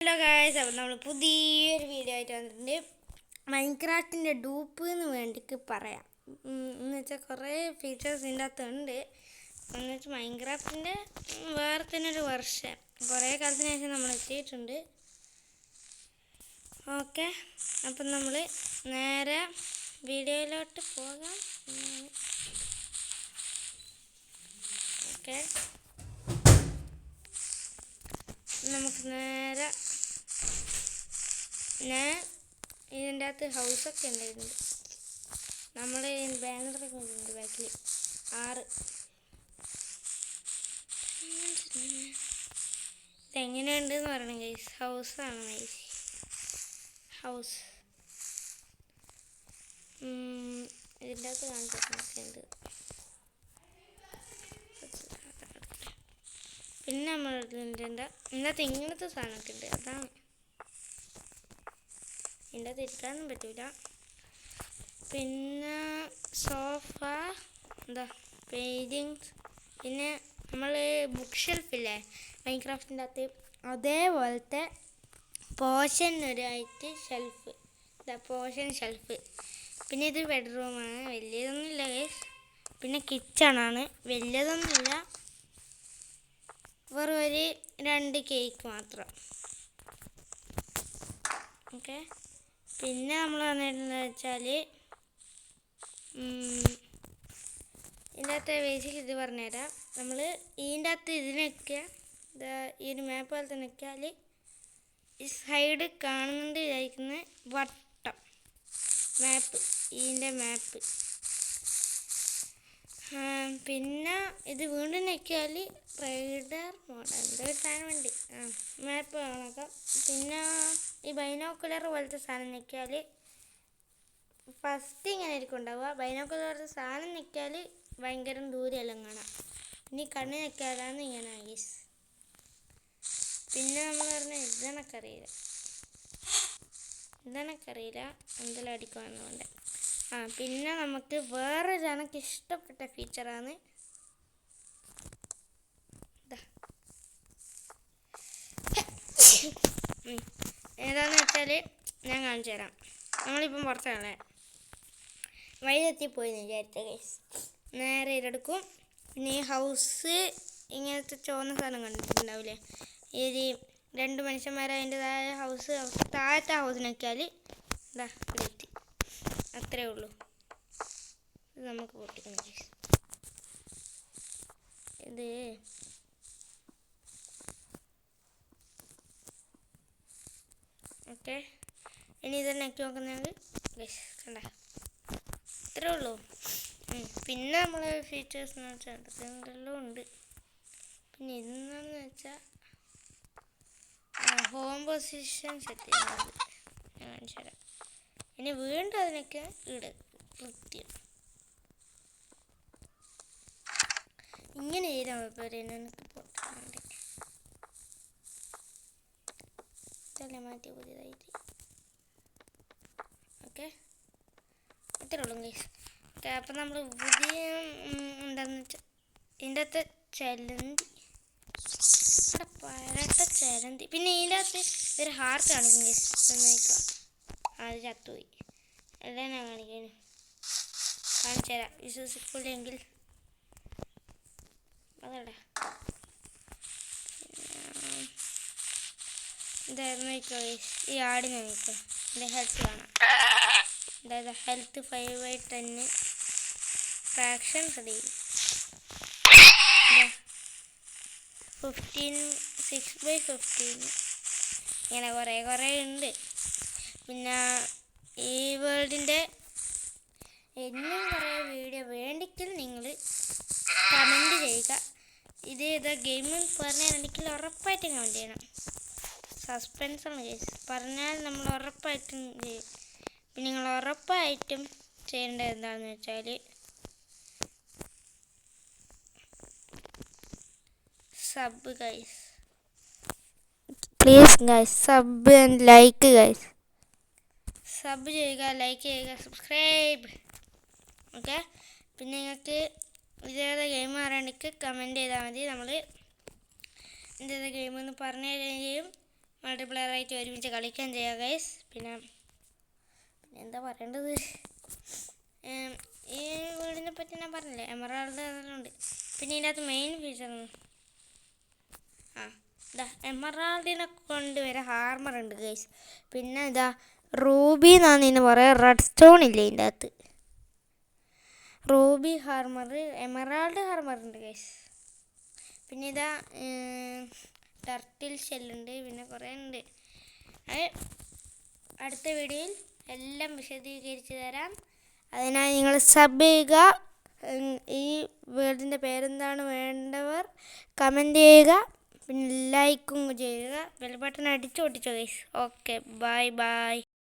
Hello guys, അപ്പോൾ നമ്മൾ പുതിയൊരു വീഡിയോ ആയിട്ട് വന്നിട്ടുണ്ട്. മൈൻക്രാഫ്റ്റിൻ്റെ ഡൂപ്പ് എന്ന് വേണ്ടിക്ക് പറയാം. എന്ന് വെച്ചാൽ കുറേ ഫീച്ചേഴ്സ് ഇതിൻ്റെ അകത്തുണ്ട്. എന്ന് വെച്ചാൽ മൈൻക്രാഫ്റ്റിൻ്റെ വേറെ തന്നെ ഒരു വർഷം കുറേ കാലത്തിന് ശേഷം നമ്മൾ എത്തിയിട്ടുണ്ട്. ഓക്കെ, അപ്പം നമ്മൾ നേരെ വീഡിയോയിലോട്ട് പോകാം. ഓക്കെ, നമുക്ക് നേരെ ഇതിൻ്റെ അകത്ത് ഹൗസൊക്കെ ഉണ്ടായിരുന്നു. നമ്മൾ ബാനറൊക്കെ ഉണ്ട് ബാക്കിൽ 6. ഇതെങ്ങനെയുണ്ടെന്ന് പറയണം ഗൈസ്. ഹൗസാണ് guys, house. ഇതിൻ്റെ അകത്ത് കാണിച്ചിട്ടുണ്ട്. പിന്നെ നമ്മൾ ഇതിനകത്ത് ഇങ്ങനത്തെ സാധനമൊക്കെ ഉണ്ട്. അതാണ് ഇതിൻ്റെ അകത്ത് ഇരിക്കാനൊന്നും പറ്റൂല. പിന്നെ സോഫ, എന്താ പെയിൻറ്റിങ്സ്, പിന്നെ നമ്മൾ ബുക്ക് ഷെൽഫില്ലേ മൈൻക്രാഫ്റ്റിൻ്റെ അകത്ത്, അതേപോലത്തെ പോഷൻ ഒരായിട്ട് ഷെൽഫ്. ഇതാ പോഷൻ ഷെൽഫ്. പിന്നെ ഇത് ബെഡ്റൂമാണ്, വലിയതൊന്നുമില്ല ഗൈസ്. പിന്നെ കിച്ചണാണ്, വലിയതൊന്നുമില്ല, വെറും ഒരു 2 കേക്ക് മാത്രം. ഓക്കെ, പിന്നെ നമ്മൾ വന്നിട്ടെന്ന് വെച്ചാൽ ഇതിൻ്റെ അകത്ത് ബേസിക് ഇത് പറഞ്ഞുതരാം. നമ്മൾ ഇതിൻ്റെ അകത്ത് ഇതിനൊക്കെ ഈ ഒരു മാപ്പ് പോലെ തന്നെ വെച്ചാൽ ഈ സൈഡ് കാണുന്നുണ്ട് വിചാരിക്കുന്ന വട്ടം മാപ്പ്, ഇതിൻ്റെ മാപ്പ്. പിന്നെ ഇത് വീണ്ടും ഞെക്കിയാൽ റൈഡർ മോഡ് എന്തൊരു സാധനം ഉണ്ട്, മാപ്പ് കാണാം. പിന്നെ ഈ ബൈനോക്കുലർ പോലത്തെ സാധനം ഞെക്കിയാൽ ഫസ്റ്റ് ഇങ്ങനെ ആയിരിക്കും ഉണ്ടാവുക. ബൈനോക്കുലർ പോലത്തെ സാധനം ഞെക്കിയാൽ ഭയങ്കര ദൂരെയെല്ലാം കാണാം. ഇനി കണ്ണ് ഞെക്കിയാലാണ് ഇങ്ങനെ ഗൈസ്. പിന്നെ നമ്മൾ പറഞ്ഞാൽ ഇതെനക്കറിയില്ല എന്തെല്ലാം അടിക്കുവാന്നുകൊണ്ട്. പിന്നെ നമുക്ക് വേറൊരു എനിക്ക് ഇഷ്ടപ്പെട്ട ഫീച്ചറാണ് ഏതാണെന്ന് വെച്ചാൽ ഞാൻ കാണിച്ചു തരാം. നമ്മളിപ്പം പുറത്താണ്, വഴിതെറ്റിപ്പോയിന്ന് വിചാരിച്ച ഗൈസ്. നേരെ ഇതെടുക്കും. പിന്നെ ഈ ഹൗസ് ഇങ്ങനത്തെ ചുവന്ന സാധനം കണ്ടിട്ടുണ്ടാവില്ലേ, ഈ 2 മനുഷ്യന്മാർ അതിൻ്റെതായ ഹൗസ്. താഴത്തെ ഹൗസ് നോക്കിയാൽ ഇതാ ഇവിടെത്തി. അത്രേ ഉള്ളൂ. ഇത് നമുക്ക് പൊട്ടിക്കണം ഗൈസ്. ഇത് ഓക്കെ, ഇനി ഇത് നെക്കി നോക്കുന്നെങ്കിൽ ഗൈസ് കണ്ട ഇത്രേ ഉള്ളൂ. പിന്നെ നമ്മൾ ഫീച്ചേഴ്സ് എന്ന് വെച്ചാൽ എന്തെല്ലാം ഉണ്ട്. പിന്നെ ഇതെന്ന് വെച്ചാൽ ഹോം പൊസിഷൻ സെറ്റ് ചെയ്യുന്നത് ഞാൻ കാണിച്ചു തരാം. ഇനി വീണ്ടും അതിനൊക്കെ കൃത്യം ഇങ്ങനെ ചെയ്താൽ മതി. എനിക്ക് പൊട്ടുന്നുണ്ട്, ഇതല്ലേ മാറ്റി പുതിയതായിട്ട്. ഓക്കെ, ഇത്രേ ഉള്ളൂ ഗൈസ്. ഓക്കെ, അപ്പം നമ്മൾ പുതിയ എന്താണെന്ന് വെച്ചാൽ ഇതിൻ്റെ അകത്ത് ചരന്തി. പിന്നെ ഇതിൻ്റെ അകത്ത് ഒരു ഹാർട്ട് കാണിക്കും ഗൈസ്. നോക്കാം, അത് ചത്തുപോയി. എല്ലാം ഞാൻ കാണിക്കാനും കാണിച്ചു തരാം, വിശ്വസിക്കൂലെങ്കിൽ. അതടാ ഇതായിരുന്നു നോക്കോ ഗൈസ്. ഈ ആടിനെ നോക്കോ, എൻ്റെ ഹെൽത്ത് കാണാം. അതായത് ഹെൽത്ത് 5/10 ഫ്രാക്ഷൻ 3 15 6/15 ഇങ്ങനെ കുറേ ഉണ്ട്. പിന്നെ ഈ വേൾഡിൻ്റെ എന്നും കുറേ വീഡിയോ വേണ്ടിക്കൽ നിങ്ങൾ കമൻറ്റ് ചെയ്യുക. ഇത് ഏതാ ഗെയിം പറഞ്ഞിട്ടുണ്ടെങ്കിൽ ഉറപ്പായിട്ടും കമൻറ്റ് ചെയ്യണം. സസ്പെൻസാണ് കേസ്, പറഞ്ഞാൽ നമ്മൾ ഉറപ്പായിട്ടും ചെയ്യും. പിന്നെ നിങ്ങൾ ഉറപ്പായിട്ടും ചെയ്യേണ്ടത് എന്താണെന്ന് വെച്ചാൽ sub guys, please guys, sub and like guys. Sub ചെയ്യുക, ലൈക്ക് ചെയ്യുക, സബ്സ്ക്രൈബ്. ഓക്കെ, പിന്നെ നിങ്ങൾക്ക് ഇതേതാ ഗെയിം അറിയണമെങ്കിൽ കമൻറ്റ് ചെയ്താൽ മതി. നമ്മൾ ഇതേതാ ഗെയിമെന്ന് പറഞ്ഞു തരികയും മൾട്ടിപ്ലെയറായിട്ട് ഒരുമിച്ച് കളിക്കാൻ ചെയ്യാം ഗൈസ്. പിന്നെ എന്താ പറയേണ്ടത്, ഈ വീടിനെ പറ്റി ഞാൻ പറഞ്ഞില്ലേ, എമറാൾഡ് അതെല്ലാം ഉണ്ട്. പിന്നെ ഇതിൻ്റെ അകത്ത് മെയിൻ ഫീച്ചറാണ് ഇതാ എമറാൾഡിനെ കൊണ്ട് വരെ ഹാർമർ ഉണ്ട് ഗൈസ്. പിന്നെ ഇതാ റൂബി എന്നാണ് ഇതിന് പറയുക, റെഡ് സ്റ്റോൺ ഇല്ലേ ഇതിൻ്റെ അകത്ത്. റൂബി ഹാർമർ, എമറാൾഡ് ഹാർമർ ഉണ്ട് ഗൈസ്. പിന്നെ ഇതാ ടർട്ടിൽ ഷെല്ലുണ്ട്, പിന്നെ കുറേ ഉണ്ട്. അത് അടുത്ത വീഡിയോയിൽ എല്ലാം വിശദീകരിച്ച് തരാം. അതിനായി നിങ്ങൾ സബ് ചെയ്യുക. ഈ വേർഡിൻ്റെ പേരെന്താണ് വേണ്ടവർ കമൻറ്റ് ചെയ്യുക, പിന്നെ ലൈക്കും ചെയ്യുക, ബെൽ ബട്ടൺ അടിച്ചു പൊട്ടിച്ചോ ഗൈസ്. Okay, bye bye.